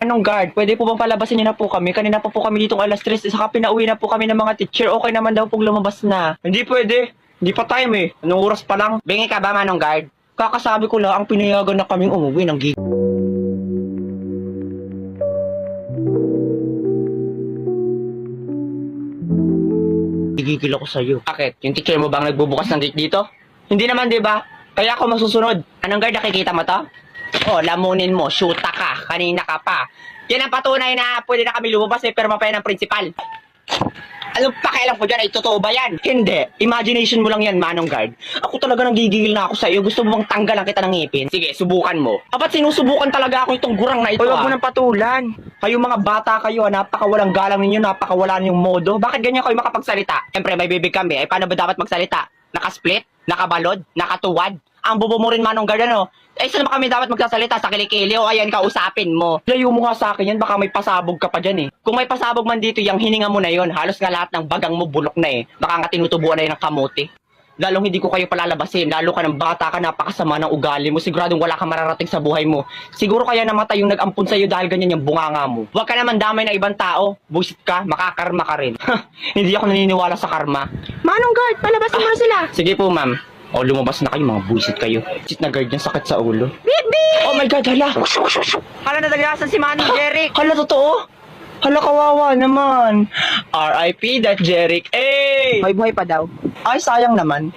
Anong guard? Pwede po bang palabasin niyo na po kami? Kanina pa po kami ditong alas 3, saka pinauwi na po kami ng mga teacher. Okay naman daw pong lumabas na. Hindi pwede. Hindi pa time eh. Anong oras pa lang? Bingi ka ba, Manong Guard? Kakasabi ko lang ang pinayagan na kaming umuwi ng gig. Gigigil ako sa'yo. Bakit? Yung teacher mo bang nagbubukas ng gate dito? Hindi naman, di ba? Kaya ako masusunod. Anong Guard, nakikita mo to? Oh, lamunin mo, shoota ka, kanina ka pa. Yan ang patunay na pwede na kami lumabas eh, pero mapaya ng principal. Anong pakialam ko dyan? Ay, totoo ba yan? Hindi. Imagination mo lang yan, Manong Guard. Ako talaga nanggigigil na ako sa'yo. Gusto mo bang tanggalan kita ng ngipin? Sige, subukan mo. Dapat sinusubukan talaga ako itong gurang na ito. Huwag mo nang patulan. Kayo mga bata kayo, napakawalang galang ninyo, napakawala ninyong modo. Bakit ganyan kayo makapagsalita? Siyempre, may bibig kami. Ay, paano ba dapat magsalita? Nakasplit? Nakabalod? Nakatuwad? Ang bubo mo rin, Manong Guard, ano? Eh, saan ba kami dapat magsasalita? Sa kilikili o ayan, kausapin mo? Layo mo nga sa akin yan, baka may pasabog ka pa dyan eh. Kung may pasabog man dito, yung hininga mo na yon, halos nga lahat ng bagang mo bulok na eh. Baka nga tinutubuan na yun ng kamote. Lalong hindi ko kayo palalabasin, lalo ka ng bata ka, napakasama ng ugali mo, siguradong wala kang mararating sa buhay mo. Siguro kaya namatay yung nag-ampun sa'yo dahil ganyan yung bunganga mo. Huwag ka naman damay na ibang tao, busit ka, makakarma ka rin. Hindi ako naniniwala sa karma. Manong Guard, palabasin mo na sila. Sige po ma'am. O lumabas na kayo, mga busit kayo. Busit na guard yan, sakit sa ulo. Bibi! Oh my God, hala! Hala, nadaglasan si Manong Jeric. Hala, totoo? Hala, kawawa naman. R.I.P. that Jeric. Eh! Buhay pa daw. Ay, sayang naman.